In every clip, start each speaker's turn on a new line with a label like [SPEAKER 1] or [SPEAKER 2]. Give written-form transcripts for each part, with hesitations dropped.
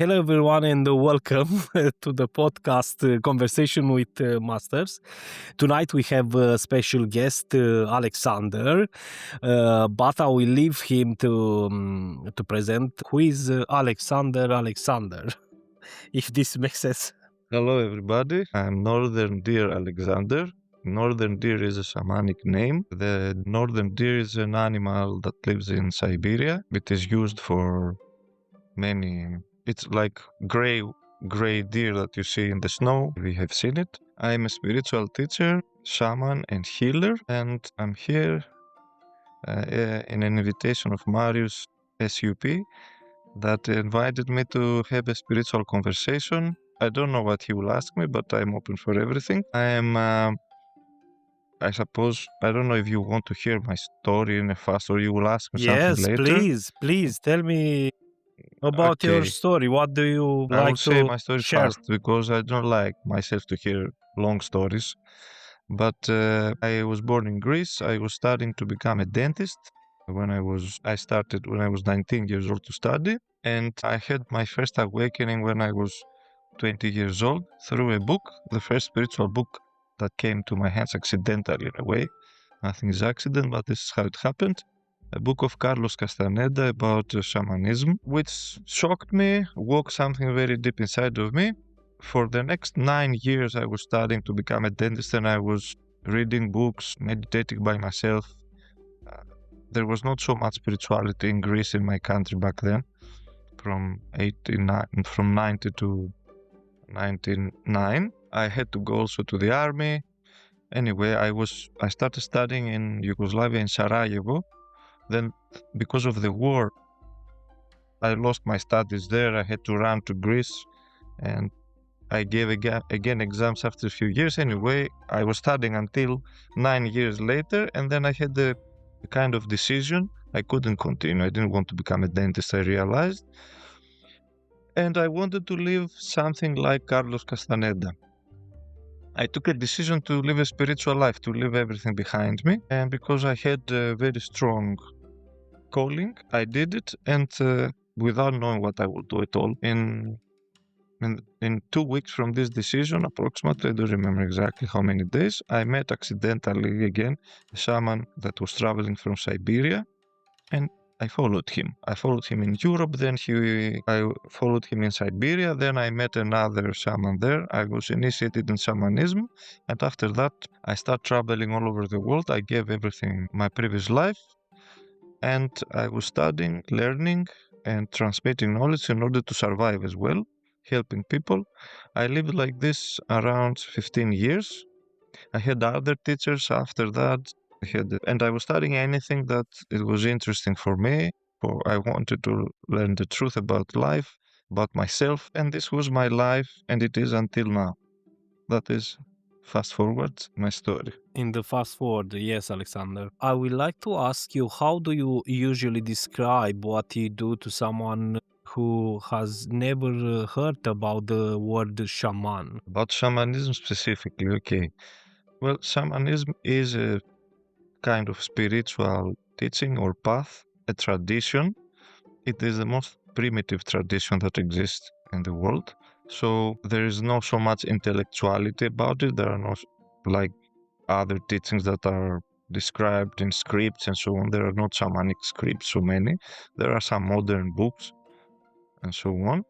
[SPEAKER 1] Hello, everyone, and welcome to the podcast Conversation with Masters. Tonight we have a special guest, Alexander, but I will leave him to present who is Alexander, if this makes sense.
[SPEAKER 2] Hello, everybody. I'm Northern Deer Alexander. Northern deer is a shamanic name. The northern deer is an animal that lives in Siberia. It is used for many. It's like gray deer that you see in the snow. We have seen it. I'm a spiritual teacher, shaman, and healer, and I'm here in an invitation of Marius SUP that invited me to have a spiritual conversation. I don't know what he will ask me, but I'm open for everything. I suppose, I don't know if you want to hear my story in a fast or you will ask me something
[SPEAKER 1] Yes,
[SPEAKER 2] later.
[SPEAKER 1] please tell me about your
[SPEAKER 2] Okay.
[SPEAKER 1] story. What do you
[SPEAKER 2] I will
[SPEAKER 1] like
[SPEAKER 2] say
[SPEAKER 1] to
[SPEAKER 2] my story
[SPEAKER 1] share?
[SPEAKER 2] fast because I don't like myself to hear long stories. But I was born in Greece. I was studying to become a dentist I started when I was 19 years old to study. And I had my first awakening when I was 20 years old through a book, the first spiritual book that came to my hands accidentally in a way. Nothing is accident, but this is how it happened. A book of Carlos Castaneda about shamanism, which shocked me, woke something very deep inside of me. For the next 9 years, I was studying to become a dentist and I was reading books, meditating by myself. There was not so much spirituality in Greece in my country back then, from 90 to 99. I had to go also to the army. Anyway, I started studying in Yugoslavia in Sarajevo. Then, because of the war, I lost my studies there. I had to run to Greece, and I gave again exams after a few years. Anyway, I was studying until 9 years later, and then I had a kind of decision. I couldn't continue. I didn't want to become a dentist, I realized. And I wanted to live something like Carlos Castaneda. I took a decision to live a spiritual life, to leave everything behind me. And because I had a very strong calling, I did it. And without knowing what I would do at all, in 2 weeks from this decision, approximately, I don't remember exactly how many days, I met accidentally again a shaman that was traveling from Siberia. And I followed him. I followed him in Europe, I followed him in Siberia, then I met another shaman there. I was initiated in shamanism, and after that, I started traveling all over the world. I gave everything my previous life, and I was studying, learning, and transmitting knowledge in order to survive as well, helping people. I lived like this around 15 years. I had other teachers after that. And I was studying anything that it was interesting for me. I wanted to learn the truth about life, about myself, and this was my life, and it is until now. That is, fast forward, my story.
[SPEAKER 1] In the fast forward, yes, Alexander. I would like to ask you, how do you usually describe what you do to someone who has never heard about the word shaman?
[SPEAKER 2] About shamanism specifically, okay. Well, shamanism is a kind of spiritual teaching or path, a tradition. It is the most primitive tradition that exists in the world. So there is not so much intellectuality about it. There are no like other teachings that are described in scripts and so on. There are not shamanic scripts, so many. There are some modern books and so on.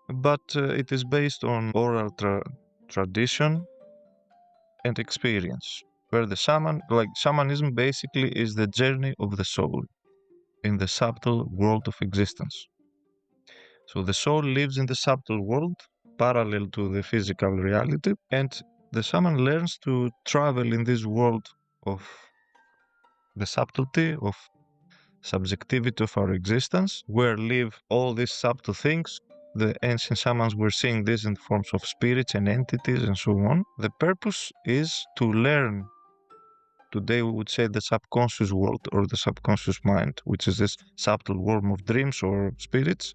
[SPEAKER 2] But it is based on oral tradition and experience, where the shamanism basically is the journey of the soul in the subtle world of existence. So the soul lives in the subtle world, parallel to the physical reality, and the shaman learns to travel in this world of the subtlety, of subjectivity of our existence, where live all these subtle things. The ancient shamans were seeing this in forms of spirits and entities and so on. The purpose is to learn. Today we would say the subconscious world or the subconscious mind, which is this subtle world of dreams or spirits,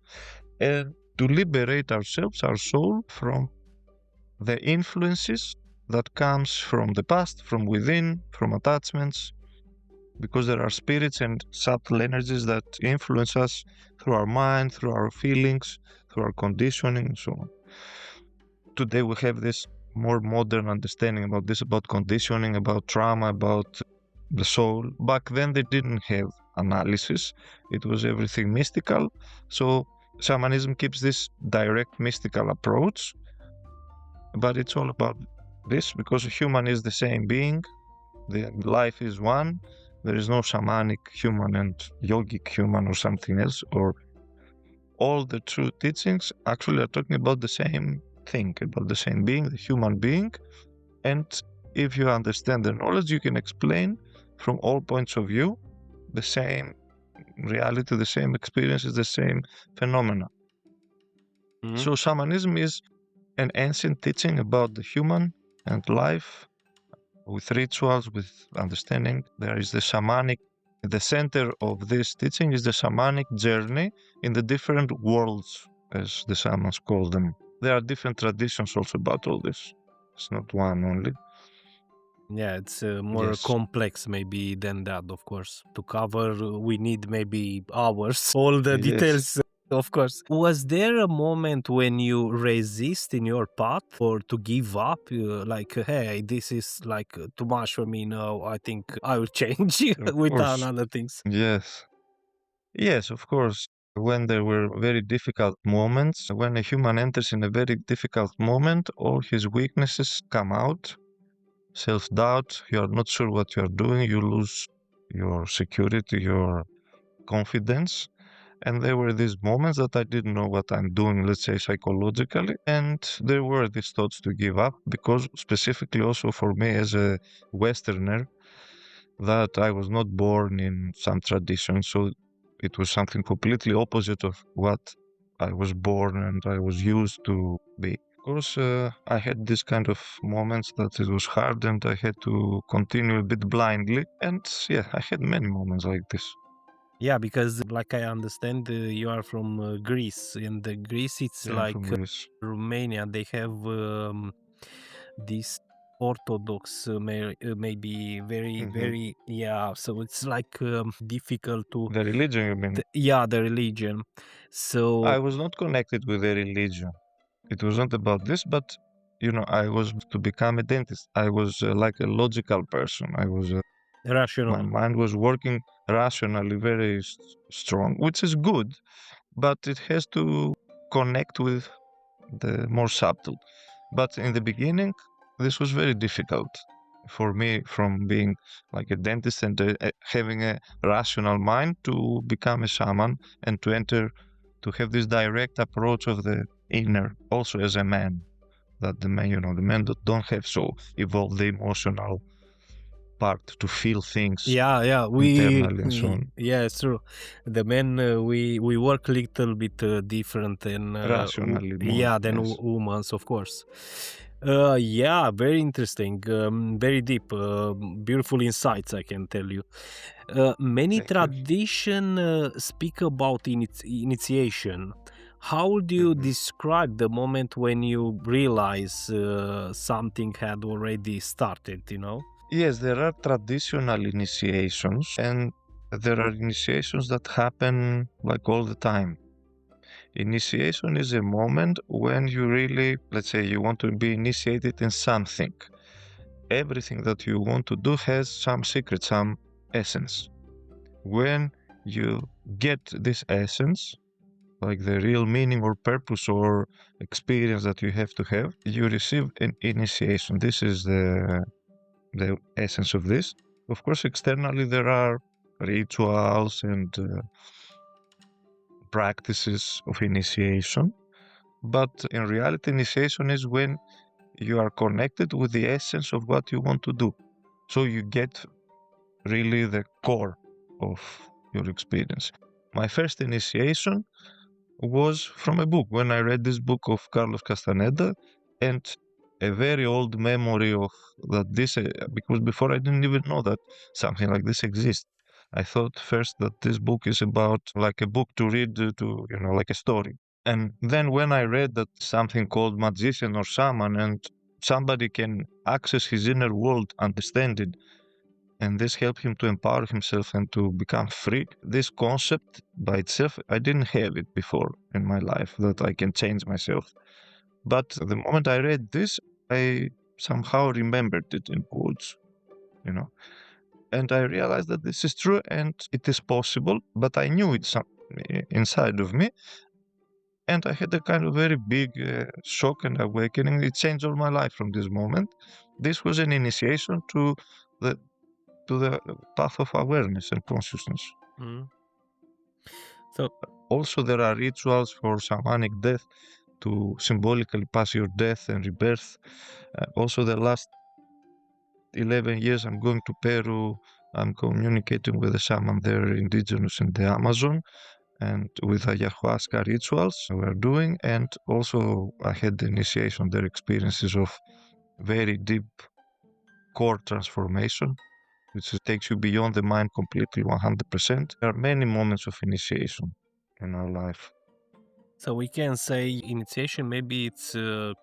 [SPEAKER 2] and to liberate ourselves, our soul, from the influences that comes from the past, from within, from attachments, because there are spirits and subtle energies that influence us through our mind, through our feelings, through our conditioning, and so on. Today we have this more modern understanding about this, about conditioning, about trauma, about the soul. Back then they didn't have analysis. It was everything mystical. So shamanism keeps this direct mystical approach, but it's all about this because a human is the same being. The life is one. There is no shamanic human and yogic human or something else, or all the true teachings actually are talking about the same thing, about the same being, the human being. And if you understand the knowledge, you can explain from all points of view the same reality, the same experiences, the same phenomena.
[SPEAKER 1] Mhm.
[SPEAKER 2] So shamanism is an ancient teaching about the human and life with rituals, with understanding. There is the shamanic, the center of this teaching is the shamanic journey in the different worlds, as the shamans call them. There are different traditions also about all this. It's not one only.
[SPEAKER 1] Yeah, it's more
[SPEAKER 2] Yes.
[SPEAKER 1] complex maybe than that, of course. To cover, we need maybe hours, all the
[SPEAKER 2] Yes.
[SPEAKER 1] details, of course. Was there a moment when you resist in your path or to give up? Like, hey, this is like too much for me now. I think I will change
[SPEAKER 2] Of
[SPEAKER 1] with
[SPEAKER 2] course.
[SPEAKER 1] another things.
[SPEAKER 2] Yes. Yes, of course. When there were very difficult moments, when a human enters in a very difficult moment, all his weaknesses come out. Self-doubt, you are not sure what you are doing, you lose your security, your confidence. And there were these moments that I didn't know what I'm doing, let's say psychologically. And there were these thoughts to give up because, specifically, also for me as a Westerner, that I was not born in some tradition. So it was something completely opposite of what I was born and I was used to be. Of course, I had this kind of moments that it was hard and I had to continue a bit blindly. And yeah, I had many moments like this.
[SPEAKER 1] Yeah, because like I understand, you are from Greece, and Greece it's
[SPEAKER 2] Yeah,
[SPEAKER 1] like
[SPEAKER 2] from Greece.
[SPEAKER 1] Romania. They have this Orthodox, maybe very,
[SPEAKER 2] Hmm.
[SPEAKER 1] very, yeah. So it's like difficult to,
[SPEAKER 2] The religion, you mean?
[SPEAKER 1] yeah, the religion. So
[SPEAKER 2] I was not connected with the religion. It was not about this, but I was to become a dentist. I was like a logical person. My
[SPEAKER 1] rational.
[SPEAKER 2] mind was working rationally, very strong, which is good, but it has to connect with the more subtle. But in the beginning, this was very difficult for me from being like a dentist and having a rational mind to become a shaman and to have this direct approach of the inner, also as a man. That the men that don't have so evolved the emotional part to feel things
[SPEAKER 1] Yeah, yeah,
[SPEAKER 2] internally and so on.
[SPEAKER 1] yeah, it's true. The men, we work little bit different than
[SPEAKER 2] Rationally more,
[SPEAKER 1] yeah, than
[SPEAKER 2] yes.
[SPEAKER 1] humans, of course. Yeah, very interesting, very deep, beautiful insights, I can tell you. Many
[SPEAKER 2] Thank you.
[SPEAKER 1] tradition speak about initiation. How would you
[SPEAKER 2] Mhm.
[SPEAKER 1] describe the moment when you realize something had already started,
[SPEAKER 2] Yes, there are traditional initiations, and there are initiations that happen like all the time. Initiation is a moment when you really, let's say, you want to be initiated in something. Everything that you want to do has some secret, some essence. When you get this essence, like the real meaning or purpose or experience that you have to have, you receive an initiation. This is the essence of this. Of course, externally there are rituals and practices of initiation, but in reality, initiation is when you are connected with the essence of what you want to do. So you get really the core of your experience. My first initiation was from a book when I read this book of Carlos Castaneda, and a very old memory of that this because before I didn't even know that something like this exists. I thought first that this book is about like a book to read to like a story. And then when I read that something called magician or shaman and somebody can access his inner world, understand it, and this helped him to empower himself and to become free. This concept by itself, I didn't have it before in my life, that I can change myself. But the moment I read this, I somehow remembered it in quotes, you know. And I realized that this is true and it is possible, but I knew it inside of me. And I had a kind of very big shock and awakening. It changed all my life from this moment. This was an initiation the the path of awareness and consciousness.
[SPEAKER 1] Mm. So
[SPEAKER 2] Also, there are rituals for shamanic death to symbolically pass your death and rebirth. Also, the last 11 years, I'm going to Peru. I'm communicating with the shaman there, indigenous in the Amazon, and with ayahuasca rituals we're doing. And also, I had the initiation, their experiences of very deep core transformation, which takes you beyond the mind completely 100%. There are many moments of initiation in our life.
[SPEAKER 1] so we can say initiation maybe it's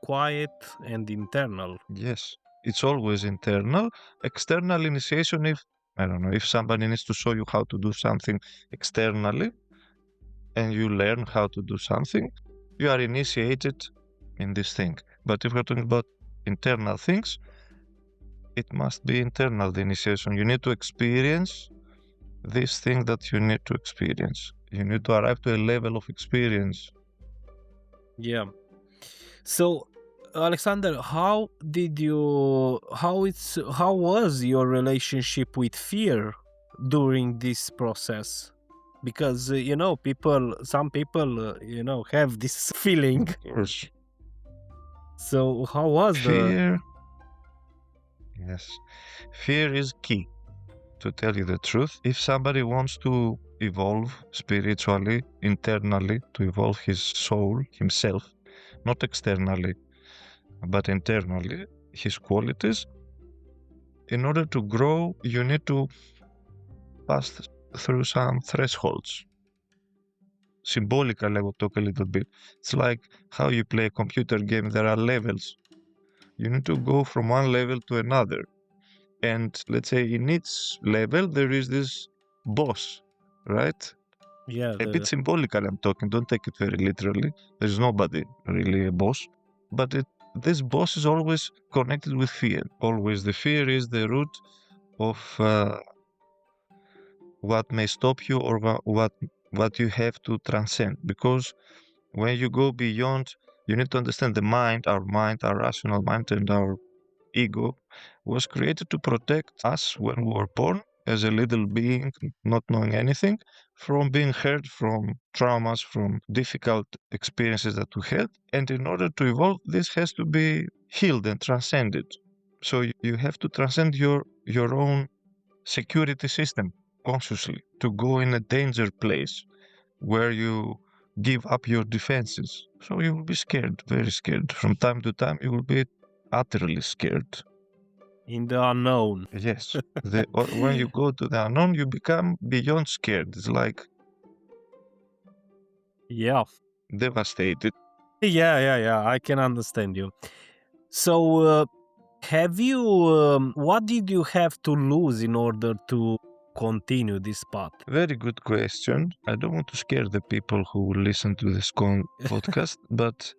[SPEAKER 1] quiet and internal.
[SPEAKER 2] Yes, it's always internal. External initiation, if I don't know, if somebody needs to show you how to do something externally and you learn how to do something, you are initiated in this thing. But if we're talking about internal things, it must be internal, the initiation. You need to experience this thing that you need to experience. You need to arrive to a level of experience.
[SPEAKER 1] Yeah. So Alexander, how was your relationship with fear during this process? Because some people have this feeling.
[SPEAKER 2] Of course,
[SPEAKER 1] So how was the
[SPEAKER 2] fear, yes, fear is key. To tell you the truth, if somebody wants to evolve spiritually, internally, to evolve his soul, himself, not externally, but internally, his qualities, in order to grow, you need to pass through some thresholds. Symbolically, I will talk a little bit. It's like how you play a computer game, there are levels. You need to go from one level to another. And let's say in each level, there is this boss, right?
[SPEAKER 1] yeah
[SPEAKER 2] A bit
[SPEAKER 1] the
[SPEAKER 2] symbolical, I'm talking, don't take it very literally. There's nobody really a boss. But this boss is always connected with fear. Always the fear is the root of what may stop you or what you have to transcend. Because when you go beyond, you need to understand the mind, our rational mind, and our ego was created to protect us when we were born as a little being, not knowing anything, from being hurt, from traumas, from difficult experiences that we had. And in order to evolve, this has to be healed and transcended. So you have to transcend your own security system consciously to go in a danger place where you give up your defenses. So you will be scared, very scared. From time to time, you will be utterly scared.
[SPEAKER 1] in the unknown.
[SPEAKER 2] Yes, when you go to the unknown, you become beyond scared. It's like
[SPEAKER 1] Yeah.
[SPEAKER 2] devastated.
[SPEAKER 1] Yeah, I can understand you. So have you what did you have to lose in order to continue this path?
[SPEAKER 2] Very good question. I don't want to scare the people who will listen to this podcast, but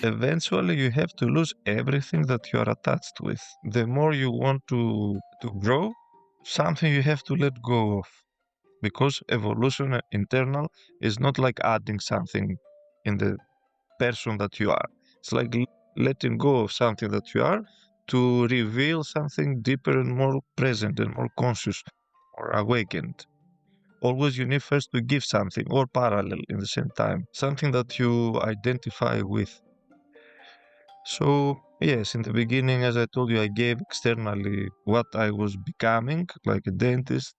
[SPEAKER 2] eventually you have to lose everything that you are attached with. The more you want to grow, something you have to let go of. Because evolution internal is not like adding something in the person that you are. It's like letting go of something that you are to reveal something deeper and more present and more conscious or awakened. Always you need first to give something or parallel in the same time, something that you identify with. So, yes, in the beginning, as I told you, I gave externally what I was becoming, like a dentist.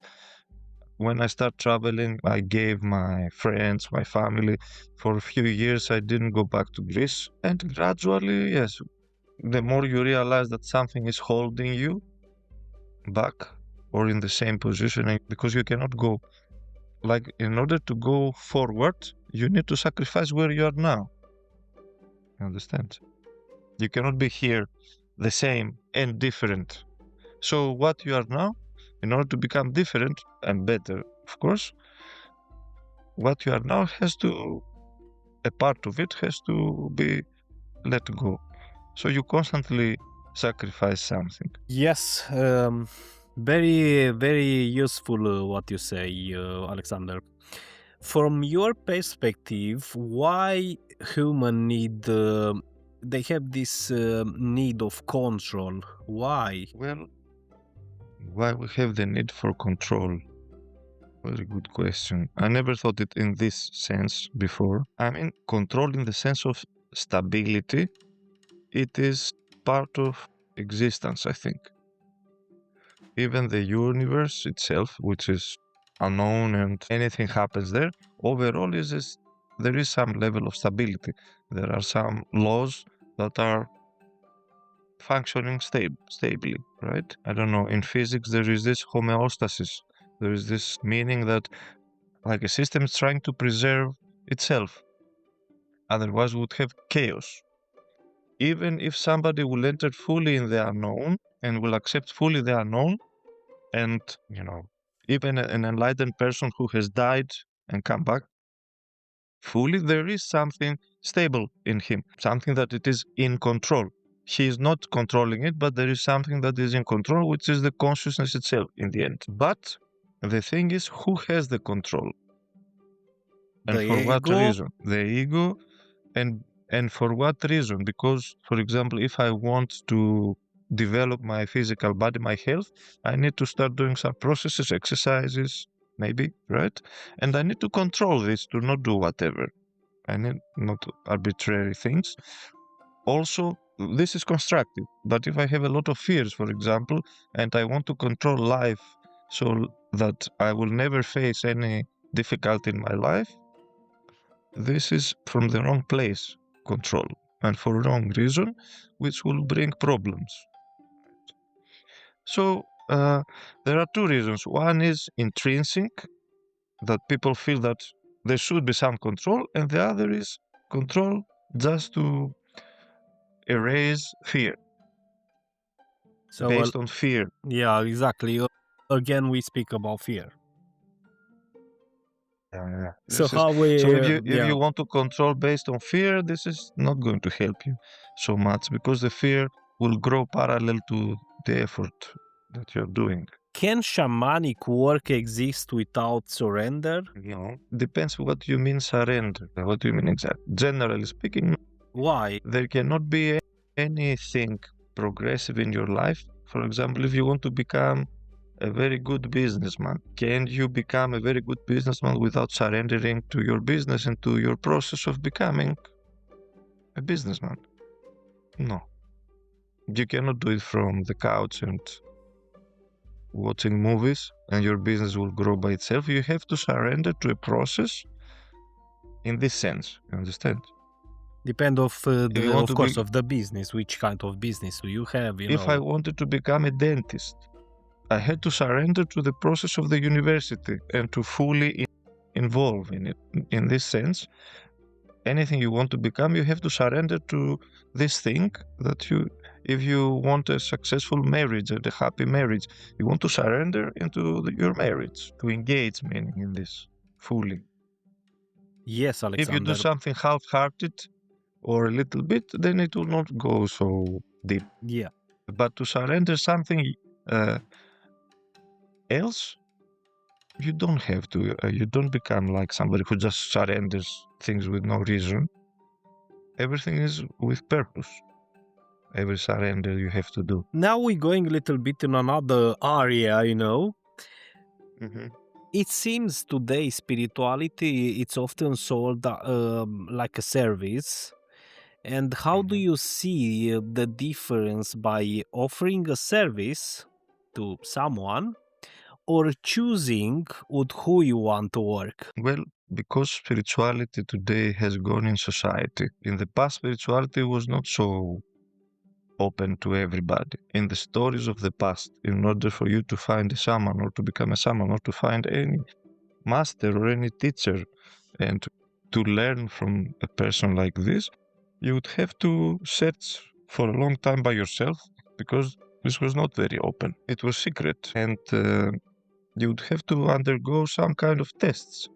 [SPEAKER 2] When I start traveling, I gave my friends, my family. For a few years, I didn't go back to Greece. And gradually, yes, the more you realize that something is holding you back or in the same position, because you cannot go, like, in order to go forward, you need to sacrifice where you are now. You understand? You cannot be here the same and different. So, what you are now, In order to become different and better, of course, what you are now a part of it has to be let go. So you constantly sacrifice something.
[SPEAKER 1] Yes, very, very useful what you say, Alexander. From your perspective, why human need they have this need of control? Why?
[SPEAKER 2] Well, why we have the need for control? Very good question. I never thought it in this sense before. I mean, control in the sense of stability, it is part of existence, I think. Even the universe itself, which is unknown and anything happens there, overall there is some level of stability. There are some laws that are functioning stably, right? I don't know. In physics, there is this homeostasis. There is this meaning that like a system is trying to preserve itself. Otherwise, we would have chaos. Even if somebody will enter fully in the unknown and will accept fully the unknown, and even an enlightened person who has died and come back fully, there is something stable in him, something that it is in control. He is not controlling it, but there is something that is in control, which is the consciousness itself in the end. But the thing is, who has the control and
[SPEAKER 1] The
[SPEAKER 2] for what
[SPEAKER 1] ego?
[SPEAKER 2] reason? The ego, and for what reason? Because, for example, if I want to develop my physical body, my health, I need to start doing some processes, exercises, maybe, right? And I need to control this to not do whatever. I need not arbitrary things. Also, this is constructive. But if I have a lot of fears, for example, and I want to control life so that I will never face any difficulty in my life, this is from the wrong place, control, and for wrong reason, which will bring problems. So there are two reasons. One is intrinsic, that people feel that there should be some control, and the other is control just to erase fear,
[SPEAKER 1] So,
[SPEAKER 2] based on fear.
[SPEAKER 1] yeah, exactly. Again, we speak about fear.
[SPEAKER 2] Yeah.
[SPEAKER 1] So
[SPEAKER 2] This is
[SPEAKER 1] how
[SPEAKER 2] so
[SPEAKER 1] we,
[SPEAKER 2] if
[SPEAKER 1] yeah,
[SPEAKER 2] you want to control based on fear, this is not going to help you so much because the fear will grow parallel to the effort that you're doing.
[SPEAKER 1] can shamanic work exist without surrender?
[SPEAKER 2] Depends what you mean surrender. What do you mean exactly? Generally speaking,
[SPEAKER 1] Why?
[SPEAKER 2] there cannot be anything progressive in your life. For example, if you want to become a very good businessman, can you become a very good businessman without surrendering to your business and to your process of becoming a businessman? No. You cannot do it from the couch and watching movies and your business will grow by itself. You have to surrender to a process in this sense. You understand?
[SPEAKER 1] Depend
[SPEAKER 2] If you want
[SPEAKER 1] of
[SPEAKER 2] to
[SPEAKER 1] course
[SPEAKER 2] be,
[SPEAKER 1] of the business. Which kind of business do you have?
[SPEAKER 2] if I wanted to become a dentist, I had to surrender to the process of the university and to fully involve in it. In this sense, anything you want to become, you have to surrender to this thing that if you want a successful marriage and a happy marriage, you want to surrender into your marriage, to engage meaning in this fully.
[SPEAKER 1] Yes,
[SPEAKER 2] If you do
[SPEAKER 1] Alexander.
[SPEAKER 2] something half-hearted or a little bit, then it will not go so deep.
[SPEAKER 1] Yeah.
[SPEAKER 2] But to surrender something uh, else, you don't have to. You don't become like somebody who just surrenders things with no reason. Everything is with purpose. Every surrender you have to do.
[SPEAKER 1] Now we're going a little bit in another area.
[SPEAKER 2] Mm-hmm.
[SPEAKER 1] It seems today spirituality it's often sold like a service. And how do
[SPEAKER 2] Mm-hmm.
[SPEAKER 1] you see the difference by offering a service to someone or choosing with who you want to work?
[SPEAKER 2] Well, because spirituality today has gone in society. In the past, spirituality was not so open to everybody. In the stories of the past, in order for you to find a shaman or to become a shaman or to find any master or any teacher and to learn from a person like this, you would have to search for a long time by yourself because This was not very open. It was secret, and you'd have to undergo some kind of tests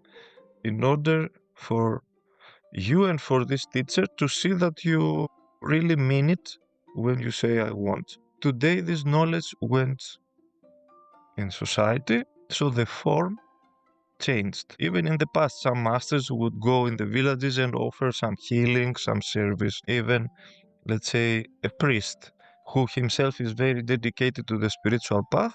[SPEAKER 2] in order for you and for this teacher to see that you really mean it when you say I want. Today, this knowledge went in society, so the form changed. Even in the past, some masters would go in the villages and offer some healing, some service. Even, let's say, a priest who himself is very dedicated to the spiritual path,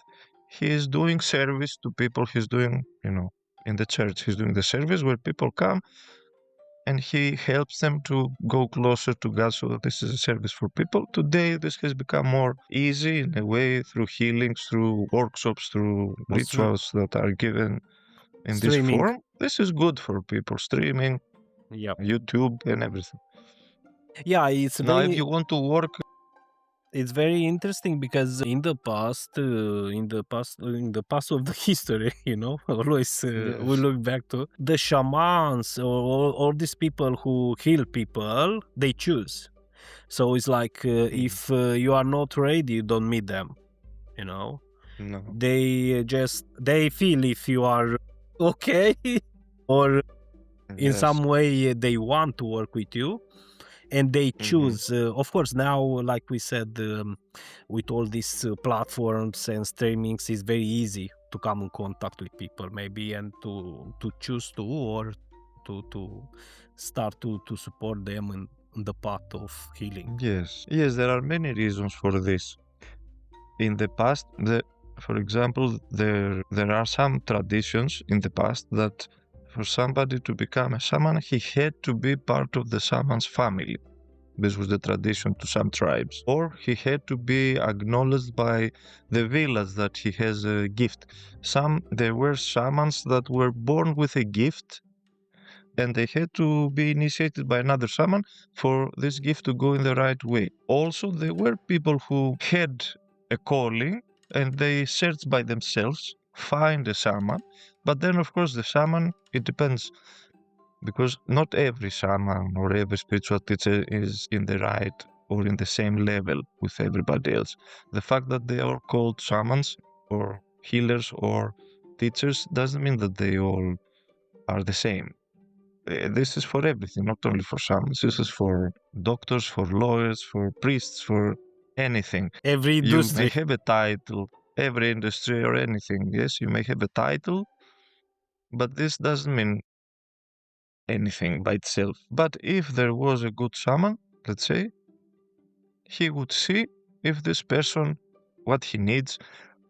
[SPEAKER 2] he is doing service to people. He's doing, in the church, he's doing the service where people come and he helps them to go closer to God. So this is a service for people. Today, this has become more easy in a way through healings, through workshops, through rituals that are given in this
[SPEAKER 1] Streaming.
[SPEAKER 2] form. This is good for people, streaming,
[SPEAKER 1] Yeah.
[SPEAKER 2] YouTube, and everything.
[SPEAKER 1] Yeah, it's
[SPEAKER 2] Now, if
[SPEAKER 1] very
[SPEAKER 2] you want to work,
[SPEAKER 1] it's very interesting because in the past of the history, always we
[SPEAKER 2] yes,
[SPEAKER 1] look back to the shamans or these people who heal people, they choose. So it's like if you are not ready, you don't meet them, you know.
[SPEAKER 2] no,
[SPEAKER 1] They feel if you are okay or in
[SPEAKER 2] yes,
[SPEAKER 1] some way they want to work with you, and they
[SPEAKER 2] hmm
[SPEAKER 1] choose of course now, like we said, with all these platforms and streamings, it's very easy to come in contact with people maybe and to choose to, or to start to support them in the path of healing.
[SPEAKER 2] yes. There are many reasons for this. In the past, for example, there are some traditions in the past that for somebody to become a shaman, he had to be part of the shaman's family. This was the tradition to some tribes. Or he had to be acknowledged by the village that he has a gift. There were shamans that were born with a gift and they had to be initiated by another shaman for this gift to go in the right way. Also, there were people who had a calling and they searched by themselves, find a shaman. But then, of course, the shaman, it depends because not every shaman or every spiritual teacher is in the right or in the same level with everybody else. The fact that they are called shamans or healers or teachers doesn't mean that they all are the same. This is for everything, not only for shamans. This is for doctors, for lawyers, for priests, for anything.
[SPEAKER 1] Every
[SPEAKER 2] You may
[SPEAKER 1] industry.
[SPEAKER 2] have a title, every industry or anything. Yes, you may have a title, but this doesn't mean anything by itself. But if there was a good shaman, let's say, he would see if this person, what he needs,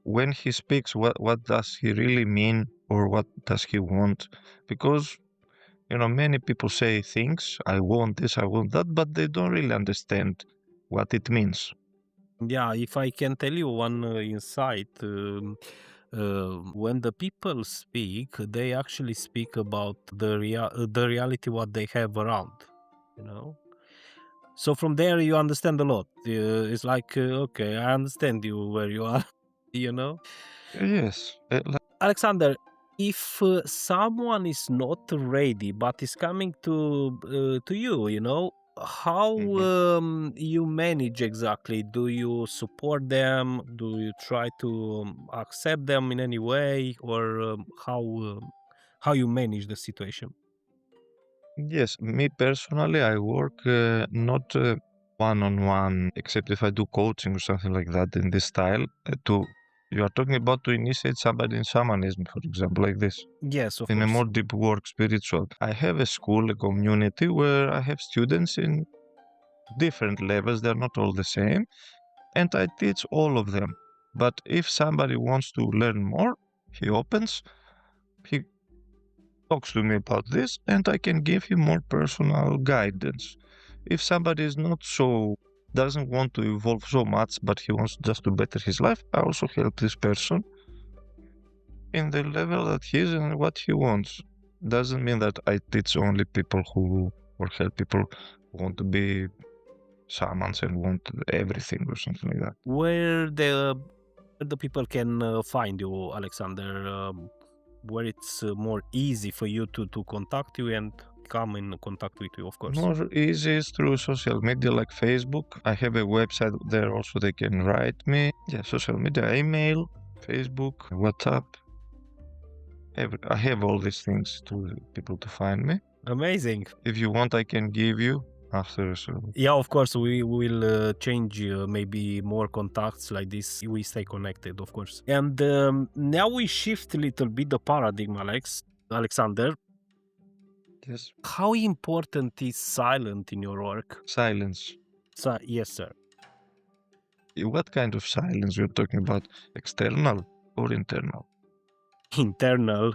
[SPEAKER 2] when he speaks, what does he really mean or what does he want? Because many people say things, I want this, I want that, but they don't really understand what it means.
[SPEAKER 1] Yeah, if I can tell you one insight, when the people speak, they actually speak about the reality what they have around, you know. So from there you understand a lot. It's like okay, I understand you where you are, you know.
[SPEAKER 2] Yes,
[SPEAKER 1] Alexander, if someone is not ready but is coming to you, how
[SPEAKER 2] mhm.
[SPEAKER 1] you manage exactly? Do you support them? Do you try to accept them in any way, or how you manage the situation?
[SPEAKER 2] Yes, me personally, I work not one-on-one, except if I do coaching or something like that in this style. You are talking about to initiate somebody in shamanism, for example, like this,
[SPEAKER 1] Yes, of
[SPEAKER 2] in a
[SPEAKER 1] course.
[SPEAKER 2] more deep work, spiritual. I have a school, a community where I have students in different levels. They're not all the same, and I teach all of them. But if somebody wants to learn more, he opens, he talks to me about this, and I can give him more personal guidance. If somebody is not so doesn't want to evolve so much, but he wants just to better his life, I also help this person in the level that he is and what he wants. Doesn't mean that I teach only people who or help people who want to be shamans and want everything or something like that.
[SPEAKER 1] Where the people can find you, Alexander? Where it's more easy for you to contact you and come in contact with you, of course?
[SPEAKER 2] More easy is through social media like Facebook. I have a website there also they can write me. Yeah, social media, email, Facebook, WhatsApp. I have all these things to people to find me.
[SPEAKER 1] Amazing.
[SPEAKER 2] If you want, I can give you after. So
[SPEAKER 1] Yeah, of course, we will change maybe more contacts like this. We stay connected, of course. And now we shift a little bit the paradigm, Alexander.
[SPEAKER 2] yes,
[SPEAKER 1] How important is silence in your work?
[SPEAKER 2] silence.
[SPEAKER 1] Yes, sir.
[SPEAKER 2] What kind of silence we're talking about? External or internal?
[SPEAKER 1] Internal,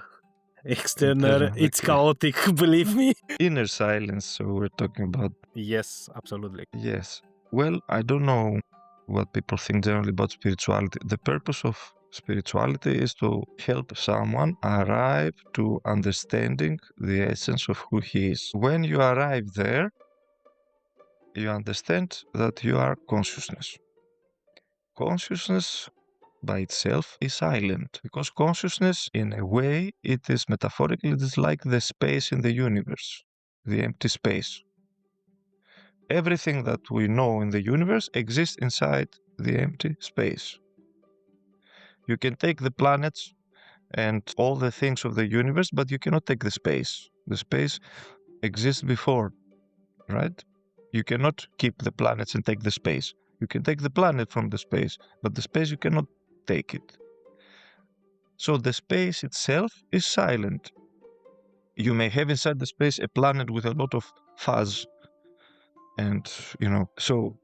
[SPEAKER 1] external,
[SPEAKER 2] Internal,
[SPEAKER 1] it's
[SPEAKER 2] okay.
[SPEAKER 1] chaotic, believe me.
[SPEAKER 2] Inner silence. So we're talking about.
[SPEAKER 1] Yes, absolutely.
[SPEAKER 2] Yes. Well, I don't know what people think generally about spirituality. The purpose of spirituality is to help someone arrive to understanding the essence of who he is. When you arrive there, you understand that you are consciousness. Consciousness by itself is silent because consciousness, in a way, it is metaphorically, it is like the space in the universe, the empty space. Everything that we know in the universe exists inside the empty space. You can take the planets and all the things of the universe, but you cannot take the space. The space exists before, right? You cannot keep the planets and take the space. You can take the planet from the space, but the space you cannot take it. So the space itself is silent. You may have inside the space a planet with a lot of fuzz. And, so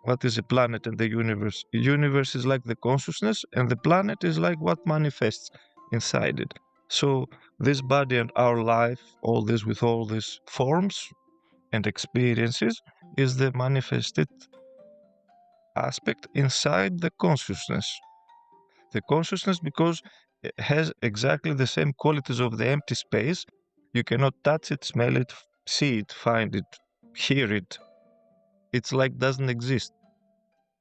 [SPEAKER 2] what is a planet in the universe? The universe is like the consciousness, and the planet is like what manifests inside it. So this body and our life, all this with all these forms and experiences, is the manifested aspect inside the consciousness. The consciousness, because it has exactly the same qualities of the empty space. You cannot touch it, smell it, see it, find it, hear it. It's like doesn't exist.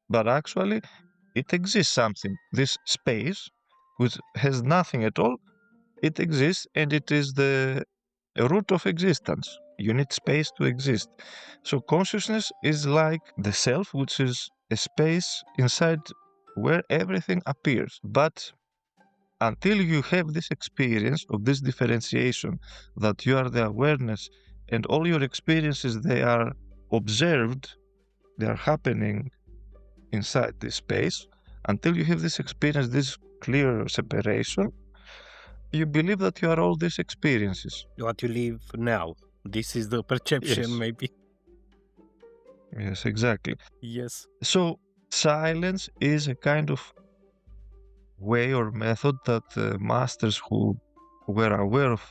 [SPEAKER 2] But actually, it exists something. This space, which has nothing at all, it exists and it is the root of existence. You need space to exist. So consciousness is like the self, which is a space inside where everything appears. But until you have this experience of this differentiation, that you are the awareness and all your experiences, they are observed, they are happening inside this space, until you have this experience, this clear separation, you believe that you are all these experiences.
[SPEAKER 1] What you live now. This is the perception,
[SPEAKER 2] Yes.
[SPEAKER 1] maybe.
[SPEAKER 2] Yes, exactly.
[SPEAKER 1] Yes.
[SPEAKER 2] So silence is a kind of way or method that masters who were aware of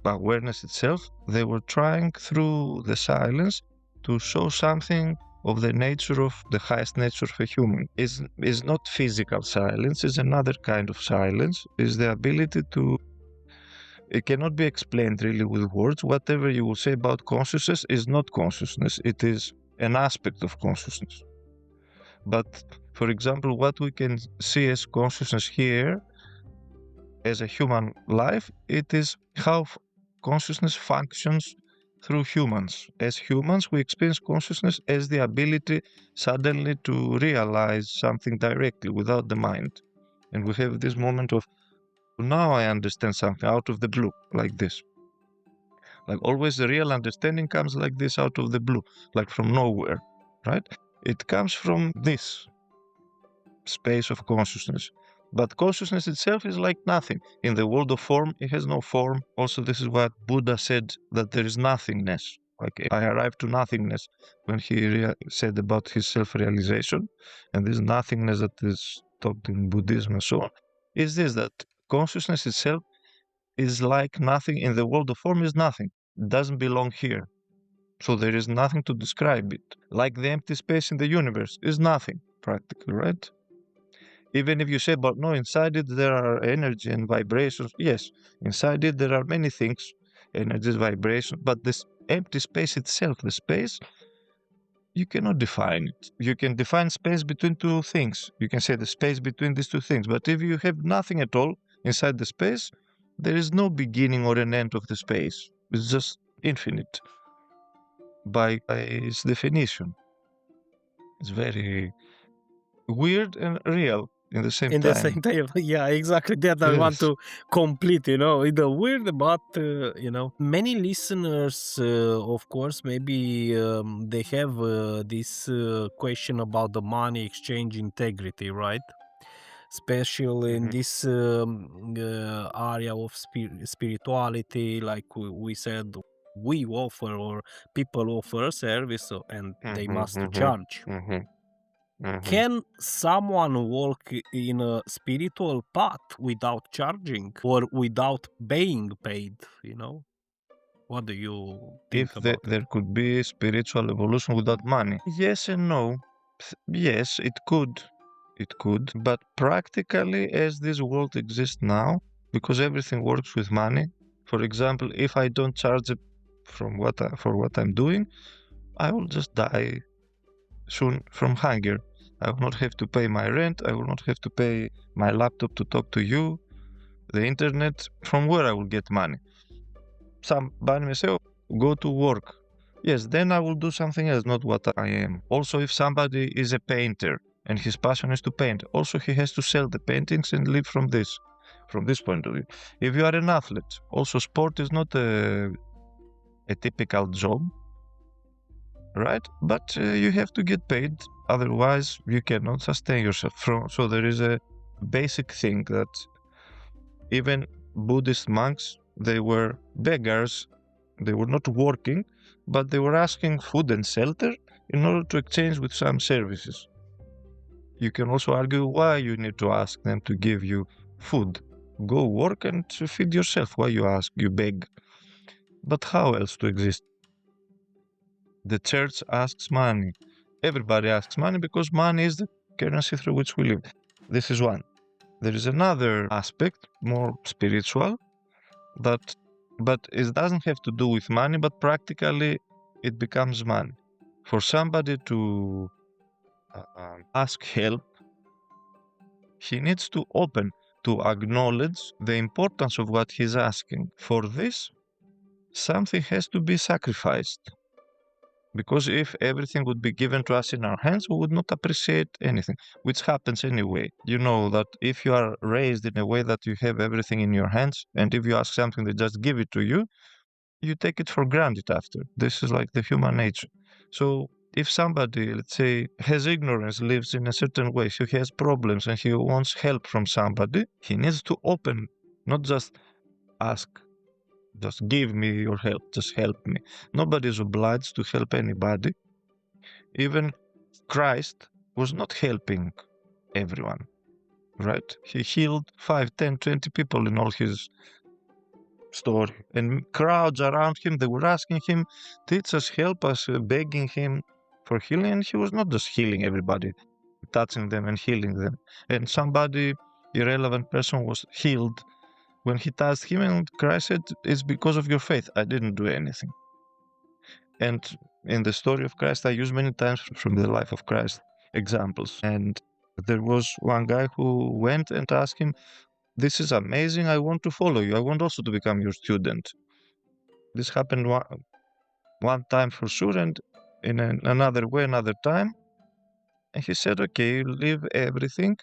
[SPEAKER 2] awareness itself, they were trying through the silence to show something of the nature of the highest nature of a human. Is not physical silence, is another kind of silence, is the ability to, it cannot be explained really with words. Whatever you will say about consciousness is not consciousness, it is an aspect of consciousness. But for example, what we can see as consciousness here as a human life, it is how consciousness functions through humans. As humans, we experience consciousness as the ability suddenly to realize something directly without the mind. And we have this moment of, now I understand something out of the blue, like this. Like always, the real understanding comes like this out of the blue, like from nowhere, right? It comes from this space of consciousness. But consciousness itself is like nothing. In the world of form, it has no form. Also, this is what Buddha said, that there is nothingness. Like I arrived to nothingness when he said about his self-realization. And this nothingness that is taught in Buddhism and so on, is this, that consciousness itself is like nothing. In the world of form is nothing. It doesn't belong here. So there is nothing to describe it. Like the empty space in the universe is nothing, practically, right? Even if you say, but no, inside it there are energy and vibrations. Yes, inside it there are many things, energies, vibrations, but this empty space itself, the space, you cannot define it. You can define space between two things. You can say the space between these two things, but if you have nothing at all inside the space, there is no beginning or an end of the space. It's just infinite by its definition. It's very weird and real in the same
[SPEAKER 1] In the
[SPEAKER 2] time.
[SPEAKER 1] same time, yeah, exactly that I want
[SPEAKER 2] Yes.
[SPEAKER 1] to complete, it's weird, but many listeners, of course, maybe they have this question about the money exchange integrity, right? Especially in
[SPEAKER 2] Mhm,
[SPEAKER 1] this area of spirituality, like we said, we offer or people offer a service, and they
[SPEAKER 2] mhm,
[SPEAKER 1] must
[SPEAKER 2] mhm,
[SPEAKER 1] charge.
[SPEAKER 2] mhm, mhm.
[SPEAKER 1] Can someone walk in a spiritual path without charging or without being paid? What do you think
[SPEAKER 2] If
[SPEAKER 1] about it?
[SPEAKER 2] there could be spiritual evolution without money? Yes and no. Yes, it could. It could. But practically, as this world exists now, because everything works with money, for example, if I don't charge it for what I'm doing, I will just die soon from hunger. I will not have to pay my rent. I will not have to pay my laptop to talk to you, the internet. From where I will get money? Somebody may say, "Oh, go to work." Yes, then I will do something else, not what I am. Also, if somebody is a painter and his passion is to paint, also he has to sell the paintings and live from this point of view. If you are an athlete, also sport is not a typical job, right? But you have to get paid, otherwise you cannot sustain yourself. So there is a basic thing that even Buddhist monks, they were beggars. They were not working, but they were asking food and shelter in order to exchange with some services. You can also argue why you need to ask them to give you food. Go work and feed yourself. Why you ask? You beg. But how else to exist? The church asks money. Everybody asks money because money is the currency through which we live. This is one. There is another aspect, more spiritual, that but it doesn't have to do with money, but practically it becomes money. For somebody to ask help, he needs to open to acknowledge the importance of what he's asking. For this, something has to be sacrificed. Because if everything would be given to us in our hands, we would not appreciate anything, which happens anyway. You know that if you are raised in a way that you have everything in your hands, and if you ask something, they just give it to you take it for granted after. This is like the human nature. So if somebody, let's say, has ignorance, lives in a certain way, he has problems and he wants help from somebody, he needs to open, not just ask, just give me your help, just help me. Nobody is obliged to help anybody. Even Christ was not helping everyone, right? He healed 5, 10, 20 people in all his story. And crowds around him, they were asking him, teach us, help us, begging him for healing. And he was not just healing everybody, touching them and healing them. And somebody, irrelevant person, was healed when he touched him, and Christ said, it's because of your faith. I didn't do anything. And in the story of Christ, I use many times from the life of Christ examples. And there was one guy who went and asked him, this is amazing. I want to follow you. I want also to become your student. This happened one time for sure, and in another way, another time. And he said, okay, leave everything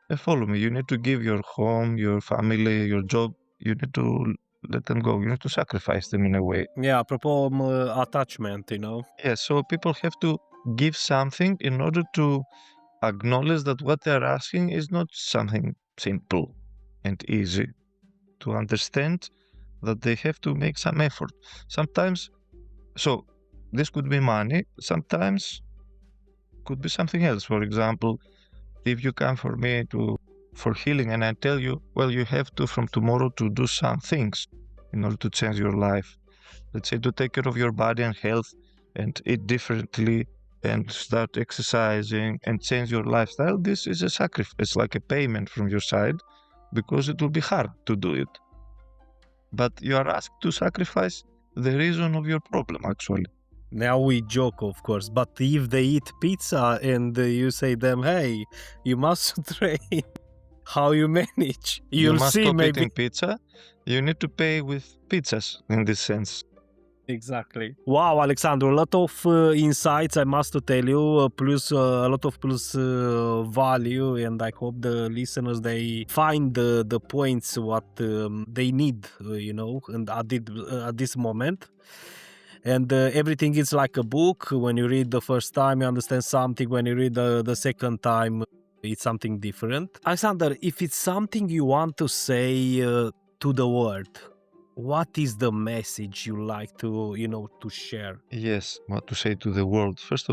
[SPEAKER 2] and follow me. You need to give your home, your family, your job. You need to let them go. You need to sacrifice them in a way.
[SPEAKER 1] Yeah, apropos attachment,
[SPEAKER 2] Yeah, so people have to give something in order to acknowledge that what they're asking is not something simple and easy. To understand that they have to make some effort. Sometimes, so this could be money, sometimes could be something else. For example, if you come for me for healing and I tell you, well, you have to from tomorrow to do some things in order to change your life. Let's say to take care of your body and health and eat differently and start exercising and change your lifestyle. This is a sacrifice. It's like a payment from your side because it will be hard to do it. But you are asked to sacrifice the reason of your problem, actually.
[SPEAKER 1] Now we joke, of course, but if they eat pizza and you say them, hey, you must train, how you manage?
[SPEAKER 2] You
[SPEAKER 1] You'll
[SPEAKER 2] must
[SPEAKER 1] see
[SPEAKER 2] stop
[SPEAKER 1] maybe.
[SPEAKER 2] eating pizza. You need to pay with pizzas in this sense.
[SPEAKER 1] Exactly. Wow, Alexander, a lot of insights, I must tell you, plus a lot of plus value, and I hope the listeners they find the points what they need, and at this moment. And everything is like a book. When you read the first time, you understand something. When you read the second time, it's something different. Alexander, if it's something you want to say to the world, what is the message you like to share?
[SPEAKER 2] Yes, what to say to the world? First